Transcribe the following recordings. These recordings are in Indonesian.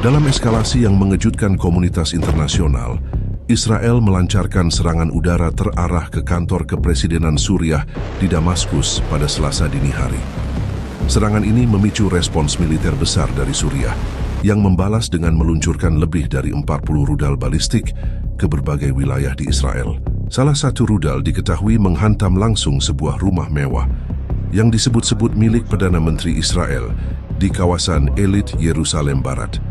Dalam eskalasi yang mengejutkan komunitas internasional, Israel melancarkan serangan udara terarah ke kantor kepresidenan Suriah di Damaskus pada Selasa dini hari. Serangan ini memicu respons militer besar dari Suriah, yang membalas dengan meluncurkan lebih dari 40 rudal balistik ke berbagai wilayah di Israel. Salah satu rudal diketahui menghantam langsung sebuah rumah mewah yang disebut-sebut milik Perdana Menteri Israel di kawasan elit Yerusalem Barat.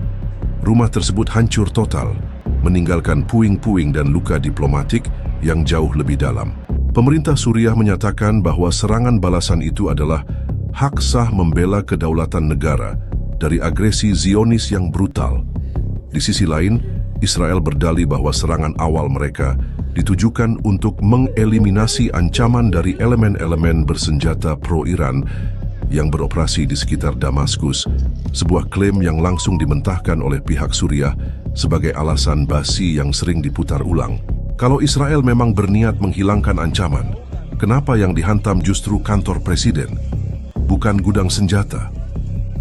Rumah tersebut hancur total, meninggalkan puing-puing dan luka diplomatik yang jauh lebih dalam. Pemerintah Suriah menyatakan bahwa serangan balasan itu adalah hak sah membela kedaulatan negara dari agresi Zionis yang brutal. Di sisi lain, Israel berdalih bahwa serangan awal mereka ditujukan untuk mengeliminasi ancaman dari elemen-elemen bersenjata pro-Iran yang beroperasi di sekitar Damaskus, sebuah klaim yang langsung dimentahkan oleh pihak Suriah sebagai alasan basi yang sering diputar ulang. Kalau Israel memang berniat menghilangkan ancaman, kenapa yang dihantam justru kantor presiden, bukan gudang senjata?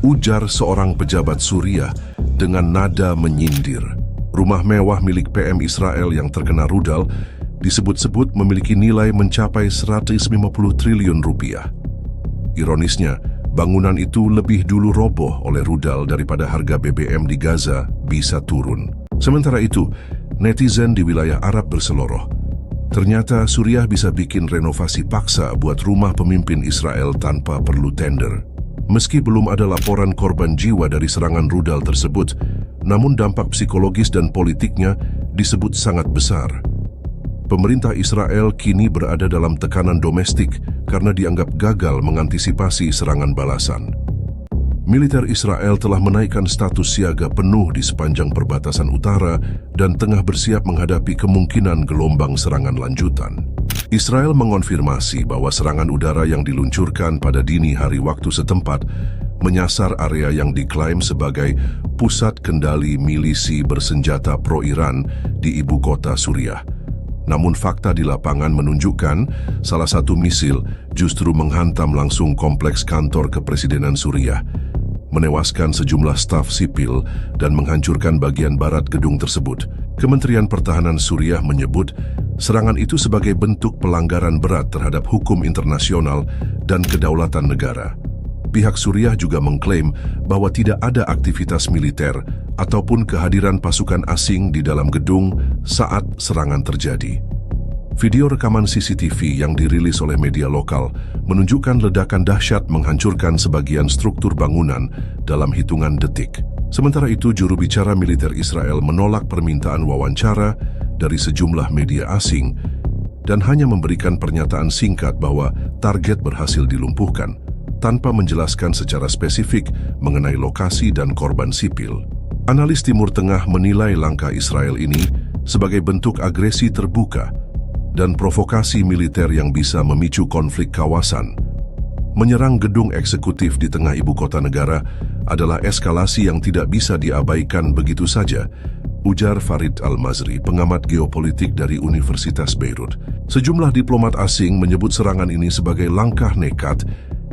Ujar seorang pejabat Suriah dengan nada menyindir. Rumah mewah milik PM Israel yang terkena rudal disebut-sebut memiliki nilai mencapai 150 triliun rupiah. Ironisnya, bangunan itu lebih dulu roboh oleh rudal daripada harga BBM di Gaza bisa turun. Sementara itu, netizen di wilayah Arab berseloroh. Ternyata Suriah bisa bikin renovasi paksa buat rumah pemimpin Israel tanpa perlu tender. Meski belum ada laporan korban jiwa dari serangan rudal tersebut, namun dampak psikologis dan politiknya disebut sangat besar. Pemerintah Israel kini berada dalam tekanan domestik karena dianggap gagal mengantisipasi serangan balasan. Militer Israel telah menaikkan status siaga penuh di sepanjang perbatasan utara dan tengah bersiap menghadapi kemungkinan gelombang serangan lanjutan. Israel mengonfirmasi bahwa serangan udara yang diluncurkan pada dini hari waktu setempat menyasar area yang diklaim sebagai pusat kendali milisi bersenjata pro-Iran di ibu kota Suriah. Namun fakta di lapangan menunjukkan salah satu misil justru menghantam langsung kompleks kantor kepresidenan Suriah, menewaskan sejumlah staf sipil dan menghancurkan bagian barat gedung tersebut. Kementerian Pertahanan Suriah menyebut serangan itu sebagai bentuk pelanggaran berat terhadap hukum internasional dan kedaulatan negara. Pihak Suriah juga mengklaim bahwa tidak ada aktivitas militer ataupun kehadiran pasukan asing di dalam gedung saat serangan terjadi. Video rekaman CCTV yang dirilis oleh media lokal menunjukkan ledakan dahsyat menghancurkan sebagian struktur bangunan dalam hitungan detik. Sementara itu, juru bicara militer Israel menolak permintaan wawancara dari sejumlah media asing dan hanya memberikan pernyataan singkat bahwa target berhasil dilumpuhkan, tanpa menjelaskan secara spesifik mengenai lokasi dan korban sipil. Analis Timur Tengah menilai langkah Israel ini sebagai bentuk agresi terbuka dan provokasi militer yang bisa memicu konflik kawasan. Menyerang gedung eksekutif di tengah ibu kota negara adalah eskalasi yang tidak bisa diabaikan begitu saja, ujar Farid Al-Mazri, pengamat geopolitik dari Universitas Beirut. Sejumlah diplomat asing menyebut serangan ini sebagai langkah nekat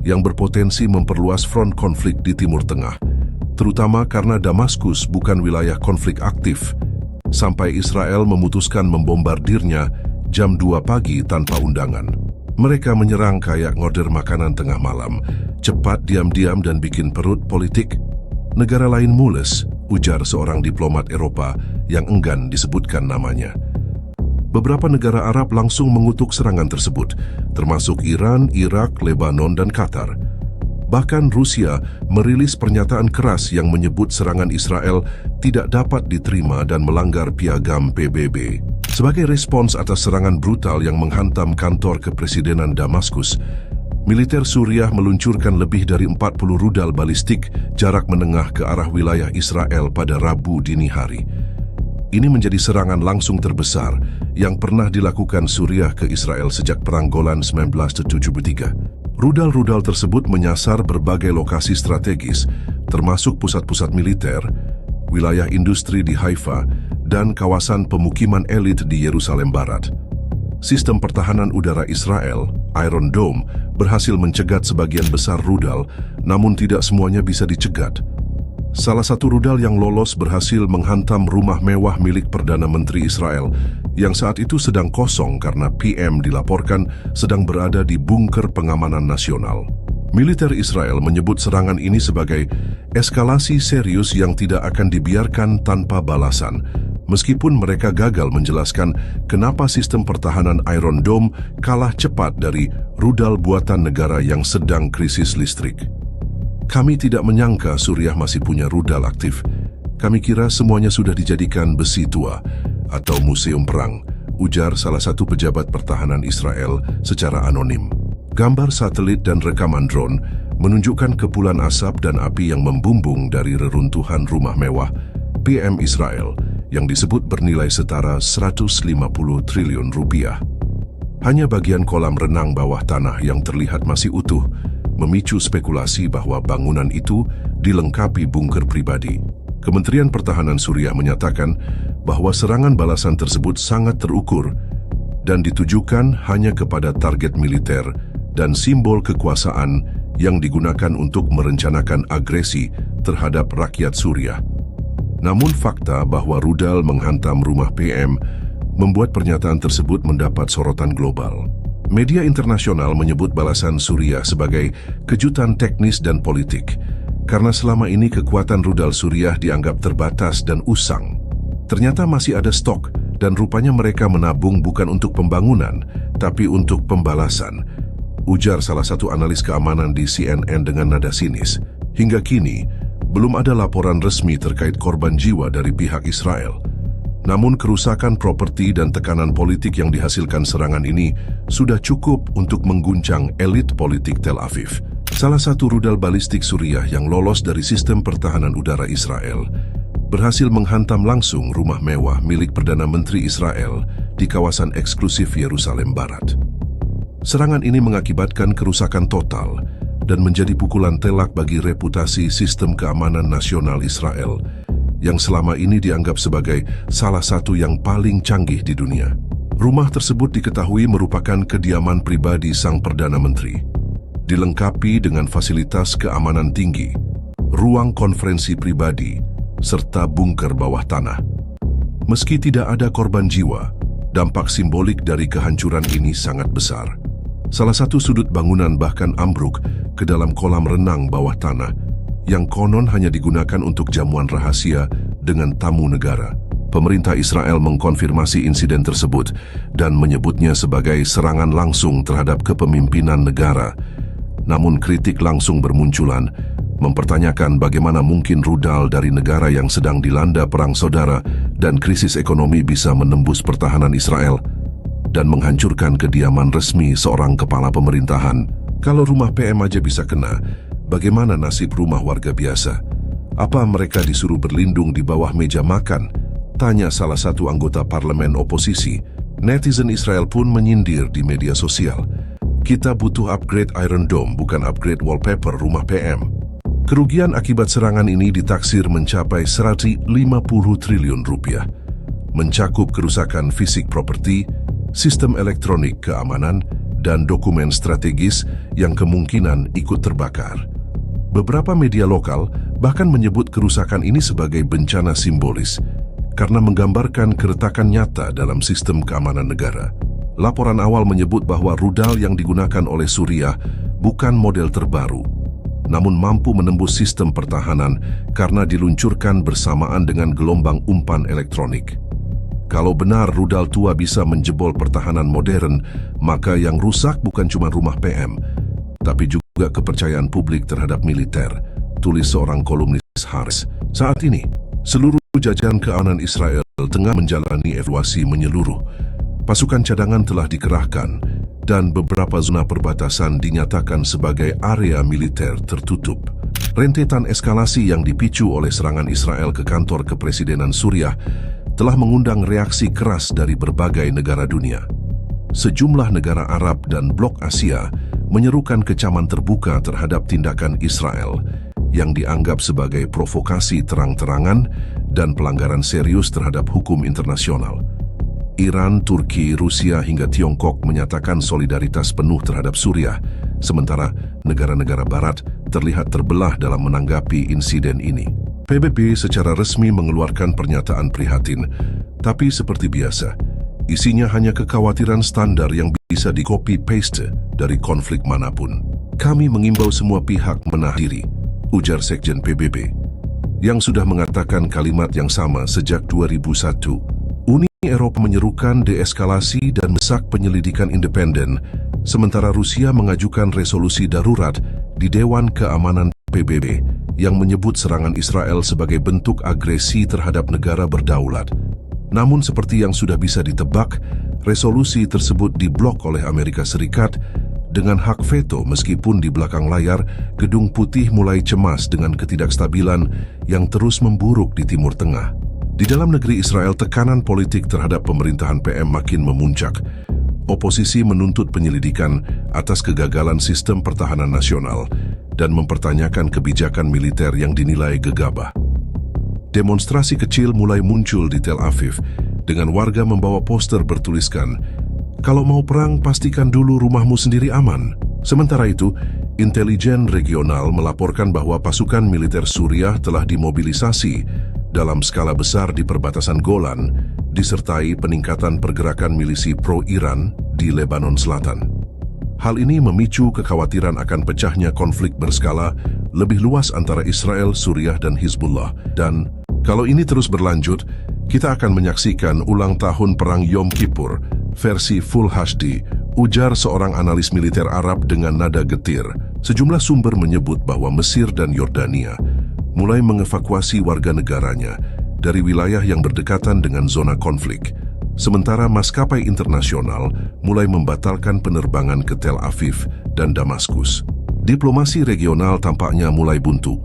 yang berpotensi memperluas front konflik di Timur Tengah, terutama karena Damaskus bukan wilayah konflik aktif, sampai Israel memutuskan membombardirnya jam 2 pagi tanpa undangan. Mereka menyerang kayak ngorder makanan tengah malam, cepat, diam-diam, dan bikin perut politik. Negara lain mules, ujar seorang diplomat Eropa yang enggan disebutkan namanya. Beberapa negara Arab langsung mengutuk serangan tersebut, termasuk Iran, Irak, Lebanon, dan Qatar. Bahkan Rusia merilis pernyataan keras yang menyebut serangan Israel tidak dapat diterima dan melanggar piagam PBB. Sebagai respons atas serangan brutal yang menghantam kantor kepresidenan Damaskus, militer Suriah meluncurkan lebih dari 40 rudal balistik jarak menengah ke arah wilayah Israel pada Rabu dini hari. Ini menjadi serangan langsung terbesar yang pernah dilakukan Suriah ke Israel sejak Perang Golan 1973. Rudal-rudal tersebut menyasar berbagai lokasi strategis, termasuk pusat-pusat militer, wilayah industri di Haifa, dan kawasan pemukiman elit di Yerusalem Barat. Sistem pertahanan udara Israel, Iron Dome, berhasil mencegat sebagian besar rudal, namun tidak semuanya bisa dicegat. Salah satu rudal yang lolos berhasil menghantam rumah mewah milik Perdana Menteri Israel yang saat itu sedang kosong karena PM dilaporkan sedang berada di bunker pengamanan nasional. Militer Israel menyebut serangan ini sebagai eskalasi serius yang tidak akan dibiarkan tanpa balasan, meskipun mereka gagal menjelaskan kenapa sistem pertahanan Iron Dome kalah cepat dari rudal buatan negara yang sedang krisis listrik. Kami tidak menyangka Suriah masih punya rudal aktif. Kami kira semuanya sudah dijadikan besi tua atau museum perang, ujar salah satu pejabat pertahanan Israel secara anonim. Gambar satelit dan rekaman drone menunjukkan kepulan asap dan api yang membumbung dari reruntuhan rumah mewah PM Israel yang disebut bernilai setara 150 triliun rupiah. Hanya bagian kolam renang bawah tanah yang terlihat masih utuh, memicu spekulasi bahwa bangunan itu dilengkapi bunker pribadi. Kementerian Pertahanan Suriah menyatakan bahwa serangan balasan tersebut sangat terukur dan ditujukan hanya kepada target militer dan simbol kekuasaan yang digunakan untuk merencanakan agresi terhadap rakyat Suriah. Namun fakta bahwa rudal menghantam rumah PM membuat pernyataan tersebut mendapat sorotan global. Media internasional menyebut balasan Suriah sebagai kejutan teknis dan politik, karena selama ini kekuatan rudal Suriah dianggap terbatas dan usang. Ternyata masih ada stok, dan rupanya mereka menabung bukan untuk pembangunan, tapi untuk pembalasan, ujar salah satu analis keamanan di CNN dengan nada sinis. Hingga kini, belum ada laporan resmi terkait korban jiwa dari pihak Israel. Namun kerusakan properti dan tekanan politik yang dihasilkan serangan ini sudah cukup untuk mengguncang elit politik Tel Aviv. Salah satu rudal balistik Suriah yang lolos dari sistem pertahanan udara Israel berhasil menghantam langsung rumah mewah milik Perdana Menteri Israel di kawasan eksklusif Yerusalem Barat. Serangan ini mengakibatkan kerusakan total dan menjadi pukulan telak bagi reputasi sistem keamanan nasional Israel yang selama ini dianggap sebagai salah satu yang paling canggih di dunia. Rumah tersebut diketahui merupakan kediaman pribadi sang Perdana Menteri, dilengkapi dengan fasilitas keamanan tinggi, ruang konferensi pribadi, serta bunker bawah tanah. Meski tidak ada korban jiwa, dampak simbolik dari kehancuran ini sangat besar. Salah satu sudut bangunan bahkan ambruk ke dalam kolam renang bawah tanah yang konon hanya digunakan untuk jamuan rahasia dengan tamu negara. Pemerintah Israel mengkonfirmasi insiden tersebut dan menyebutnya sebagai serangan langsung terhadap kepemimpinan negara. Namun kritik langsung bermunculan, mempertanyakan bagaimana mungkin rudal dari negara yang sedang dilanda perang saudara dan krisis ekonomi bisa menembus pertahanan Israel dan menghancurkan kediaman resmi seorang kepala pemerintahan. Kalau rumah PM aja bisa kena, bagaimana nasib rumah warga biasa? Apa mereka disuruh berlindung di bawah meja makan? Tanya salah satu anggota parlemen oposisi. Netizen Israel pun menyindir di media sosial. Kita butuh upgrade Iron Dome, bukan upgrade wallpaper rumah PM. Kerugian akibat serangan ini ditaksir mencapai 150 triliun rupiah. Mencakup kerusakan fisik properti, sistem elektronik keamanan, dan dokumen strategis yang kemungkinan ikut terbakar. Beberapa media lokal bahkan menyebut kerusakan ini sebagai bencana simbolis karena menggambarkan keretakan nyata dalam sistem keamanan negara. Laporan awal menyebut bahwa rudal yang digunakan oleh Suriah bukan model terbaru, namun mampu menembus sistem pertahanan karena diluncurkan bersamaan dengan gelombang umpan elektronik. Kalau benar rudal tua bisa menjebol pertahanan modern, maka yang rusak bukan cuma rumah PM, tapi juga kepercayaan publik terhadap militer, tulis seorang kolumnis Haaretz. Saat ini, seluruh jajaran keamanan Israel tengah menjalani evaluasi menyeluruh. Pasukan cadangan telah dikerahkan dan beberapa zona perbatasan dinyatakan sebagai area militer tertutup. Rentetan eskalasi yang dipicu oleh serangan Israel ke kantor kepresidenan Suriah telah mengundang reaksi keras dari berbagai negara dunia. Sejumlah negara Arab dan Blok Asia menyerukan kecaman terbuka terhadap tindakan Israel yang dianggap sebagai provokasi terang-terangan dan pelanggaran serius terhadap hukum internasional. Iran, Turki, Rusia hingga Tiongkok menyatakan solidaritas penuh terhadap Suriah, sementara negara-negara Barat terlihat terbelah dalam menanggapi insiden ini. PBB secara resmi mengeluarkan pernyataan prihatin, tapi seperti biasa, isinya hanya kekhawatiran standar yang bisa di-copy-paste dari konflik manapun. Kami mengimbau semua pihak menahan diri, ujar Sekjen PBB, yang sudah mengatakan kalimat yang sama sejak 2001. Uni Eropa menyerukan deeskalasi dan mendesak penyelidikan independen, sementara Rusia mengajukan resolusi darurat di Dewan Keamanan PBB yang menyebut serangan Israel sebagai bentuk agresi terhadap negara berdaulat. Namun seperti yang sudah bisa ditebak, resolusi tersebut diblok oleh Amerika Serikat dengan hak veto meskipun di belakang layar Gedung Putih mulai cemas dengan ketidakstabilan yang terus memburuk di Timur Tengah. Di dalam negeri Israel, tekanan politik terhadap pemerintahan PM makin memuncak. Oposisi menuntut penyelidikan atas kegagalan sistem pertahanan nasional dan mempertanyakan kebijakan militer yang dinilai gegabah. Demonstrasi kecil mulai muncul di Tel Aviv dengan warga membawa poster bertuliskan, "Kalau mau perang, pastikan dulu rumahmu sendiri aman." Sementara itu, intelijen regional melaporkan bahwa pasukan militer Suriah telah dimobilisasi dalam skala besar di perbatasan Golan, disertai peningkatan pergerakan milisi pro-Iran di Lebanon Selatan. Hal ini memicu kekhawatiran akan pecahnya konflik berskala lebih luas antara Israel, Suriah, dan Hizbullah. Dan kalau ini terus berlanjut, kita akan menyaksikan ulang tahun Perang Yom Kippur versi Full HD, ujar seorang analis militer Arab dengan nada getir. Sejumlah sumber menyebut bahwa Mesir dan Yordania mulai mengevakuasi warga negaranya dari wilayah yang berdekatan dengan zona konflik, sementara maskapai internasional mulai membatalkan penerbangan ke Tel Aviv dan Damaskus. Diplomasi regional tampaknya mulai buntu,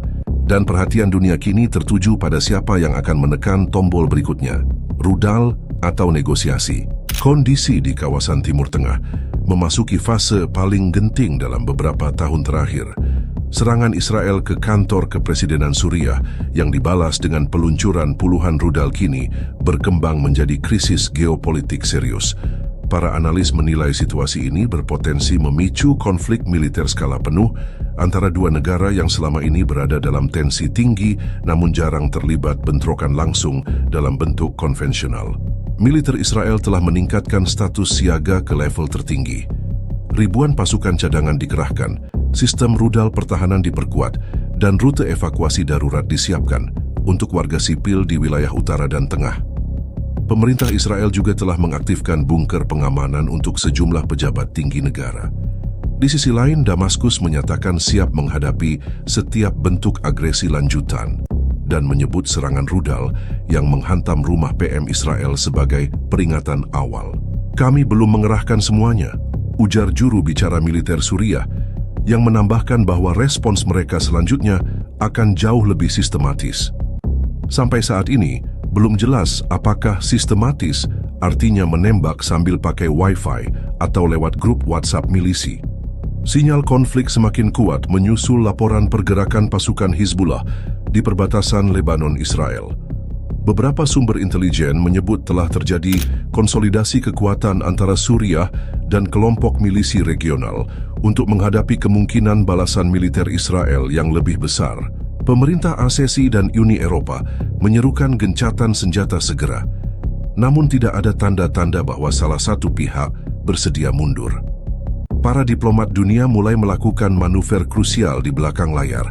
dan perhatian dunia kini tertuju pada siapa yang akan menekan tombol berikutnya, rudal atau negosiasi. Kondisi di kawasan Timur Tengah memasuki fase paling genting dalam beberapa tahun terakhir. Serangan Israel ke kantor kepresidenan Suriah yang dibalas dengan peluncuran puluhan rudal kini berkembang menjadi krisis geopolitik serius. Para analis menilai situasi ini berpotensi memicu konflik militer skala penuh antara dua negara yang selama ini berada dalam tensi tinggi namun jarang terlibat bentrokan langsung dalam bentuk konvensional. Militer Israel telah meningkatkan status siaga ke level tertinggi. Ribuan pasukan cadangan dikerahkan, sistem rudal pertahanan diperkuat, dan rute evakuasi darurat disiapkan untuk warga sipil di wilayah utara dan tengah. Pemerintah Israel juga telah mengaktifkan bunker pengamanan untuk sejumlah pejabat tinggi negara. Di sisi lain, Damaskus menyatakan siap menghadapi setiap bentuk agresi lanjutan dan menyebut serangan rudal yang menghantam rumah PM Israel sebagai peringatan awal. "Kami belum mengerahkan semuanya," ujar juru bicara militer Suriah, yang menambahkan bahwa respons mereka selanjutnya akan jauh lebih sistematis. Sampai saat ini, belum jelas apakah sistematis artinya menembak sambil pakai Wi-Fi atau lewat grup WhatsApp milisi. Sinyal konflik semakin kuat menyusul laporan pergerakan pasukan Hizbullah di perbatasan Lebanon Israel. Beberapa sumber intelijen menyebut telah terjadi konsolidasi kekuatan antara Suriah dan kelompok milisi regional untuk menghadapi kemungkinan balasan militer Israel yang lebih besar. Pemerintah ASEAN dan Uni Eropa menyerukan gencatan senjata segera, namun tidak ada tanda-tanda bahwa salah satu pihak bersedia mundur. Para diplomat dunia mulai melakukan manuver krusial di belakang layar,